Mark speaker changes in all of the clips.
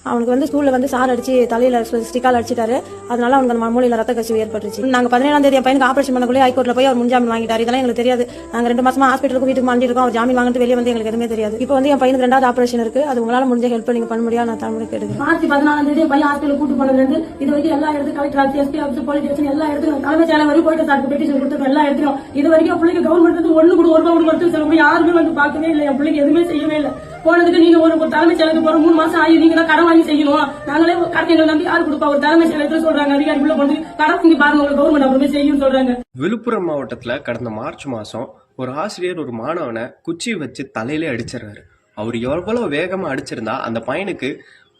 Speaker 1: அவனுக்கு வந்து ஸ்கூல்ல வந்து சார் அடிச்சு தலையில ஸ்டிக்கால் அடிச்சிட்டாரு. அதனால அவனுக்கு அந்த மூளையில ரத்த கசிவு ஏற்பட்டுச்சு. நாங்க 17ஆம் தேதி என் பையனுக்கு ஆபரேஷன் பண்ணக்குள்ளே ஹைகோர்ட்ல போய் அவர் முன்ஜாமீன் வாங்கிட்டாரு. இதெல்லாம் எங்களுக்கு தெரியாது. நாங்க 2 மாசமா ஹாஸ்பிட்டலுக்கு வீட்டுக்கு மாண்டிருக்கோம். அவர் ஜாமீன் வாங்கிட்டு வெளியே வந்து எங்களுக்கு எதுவுமே தெரியாது. இப்போ வந்து என் பையனுக்கு 2வது ஆபரேஷன் இருக்கு. அது உங்களால முடிஞ்ச ஹெல்ப் நீங்க பண்ண முடியாது. நான் தமிழ் கேட்டுக்கிறேன்.
Speaker 2: மார்ச் 14ஆம் தேதி பையன் ஹாஸ்பிட்டல் கூட்டு போனதுல இருந்து இது வரைக்கும் எல்லா இடத்துக்கும் collector office, SP office, police station எல்லா இடத்துக்கும் தலைமைச் செயலர் வரைக்கும் போயிட்டு சார் பெட்டிஷன் கொடுத்து எல்லா இடத்துக்கும் இது வரைக்கும் பிள்ளைக்கு கவர்மெண்ட் ஒண்ணு கூட ஒரு ரூபாய் கொடுத்து சொல்லுங்க. யாருமே வந்து பார்க்கவே இல்லை. என் பிள்ளைக்கு எதுவுமே செய்யவே இல்லை. போனதுக்கு நீங்க ஒரு தலைமைச் செயலருக்கு போற 3 மாசம் ஆகி நீங்க தான் கடன் வாங்கி செய்யணும். நாங்களே கடன் நம்பி யாரு கொடுப்பா? ஒரு தலைமைச் செயலர் சொல்றாங்க அதிகாரி உள்ள கொண்டு கடன் வாங்கி பாருங்க, ஒரு கவர்மெண்ட் அப்புறமே செய்யும் சொல்றாங்க.
Speaker 3: விழுப்புரம் மாவட்டத்துல கடந்த மார்ச் மாசம் ஒரு ஆசிரியர் ஒரு மாணவனை குச்சி வச்சு தலையிலே அடிச்சிடறாரு. அவர் எவ்வளவு வேகமா அடிச்சிருந்தா அந்த பையனுக்கு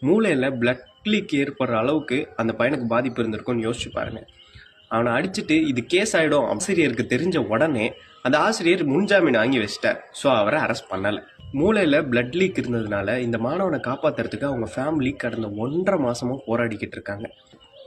Speaker 3: மூளையில பிளட் லீக் ஏற்படுற அளவுக்கு அந்த பையனுக்கு பாதிப்பு இருந்திருக்கும்னு யோசிச்சு பாருங்க. அவனை அடிச்சுட்டு இது கேஸ் ஆயிடும் ஆசிரியருக்கு தெரிஞ்ச உடனே அந்த ஆசிரியர் முன்ஜாமீன் வாங்கி வச்சிட்டார். ஸோ அவரை அரெஸ்ட் பண்ணலை. மூளையில பிளட் லீக் இருந்ததுனால இந்த மாணவனை காப்பாத்துறதுக்கு அவங்க ஃபேமிலி கடந்த 1.5 மாசமா போராடிக்கிட்டு இருக்காங்க.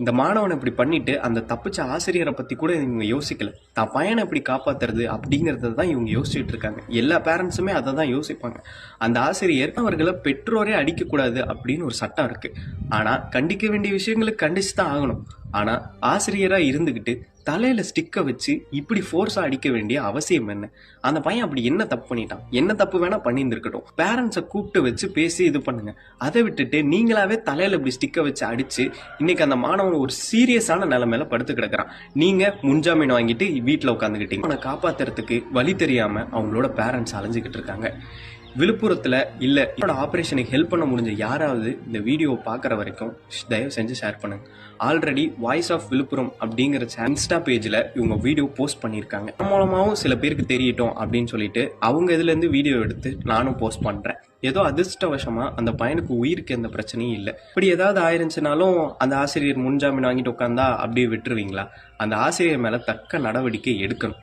Speaker 3: இந்த மாணவனை இப்படி பண்ணிட்டு அந்த தப்பிச்ச ஆசிரியரை பத்தி கூட இவங்க யோசிக்கல. தான் பையனை எப்படி காப்பாத்துறது அப்படிங்கறத தான் இவங்க யோசிச்சுட்டு இருக்காங்க. எல்லா பேரண்ட்ஸுமே அதை தான் யோசிப்பாங்க. அந்த ஆசிரியர் அவர்களை பெற்றோரே அடிக்கக்கூடாது அப்படின்னு ஒரு சட்டம் இருக்கு. ஆனா கண்டிக்க வேண்டிய விஷயங்களுக்கு கண்டிச்சு தான் ஆகணும். ஆனா ஆசிரியரா இருந்துகிட்டு தலையில ஸ்டிக்க வச்சு இப்படி ஃபோர்ஸா அடிக்க வேண்டிய அவசியம் என்ன? அந்த பையன் அப்படி என்ன தப்பு பண்ணிட்டான்? என்ன தப்பு வேணா பண்ணியிருந்திருக்கட்டும். பேரண்ட்ஸை கூப்பிட்டு வச்சு பேசி இது பண்ணுங்க. அதை விட்டுட்டு நீங்களாவே தலையில இப்படி ஸ்டிக்க வச்சு அடிச்சு இன்னைக்கு அந்த மாணவன் ஒரு சீரியஸான நிலைமையில படுத்து கிடக்குறான். நீங்க முன்ஜாமீன் வாங்கிட்டு வீட்டுல உட்காந்துக்கிட்டீங்க. அவனை காப்பாத்துறதுக்கு வழி தெரியாம அவங்களோட பேரண்ட்ஸ் அலைஞ்சுக்கிட்டு இருக்காங்க. விழுப்புரத்துல இல்ல என்னோட ஆபரேஷனுக்கு ஹெல்ப் பண்ண முடிஞ்ச யாராவது இந்த வீடியோ பாக்குற வரைக்கும் தயவு செஞ்சு ஷேர் பண்ணுங்க. ஆல்ரெடி வாய்ஸ் ஆஃப் விழுப்புரம் அப்படிங்கிற இன்ஸ்டா பேஜ்ல இவங்க வீடியோ போஸ்ட் பண்ணியிருக்காங்க. மூலமாவும் சில பேருக்கு தெரியட்டும் அப்படின்னு சொல்லிட்டு அவங்க இதுல இருந்து வீடியோ எடுத்து நானும் போஸ்ட் பண்றேன். ஏதோ அதிர்ஷ்டவசமா அந்த பையனுக்கு உயிருக்கு எந்த பிரச்சனையும் இல்லை. இப்படி ஏதாவது ஆயிருந்துச்சுனாலும் அந்த ஆசிரியர் முன்ஜாமீன் வாங்கிட்டு உட்காந்தா அப்படியே விட்டுருவீங்களா? அந்த ஆசிரியர் மேல தக்க நடவடிக்கை எடுக்கணும்.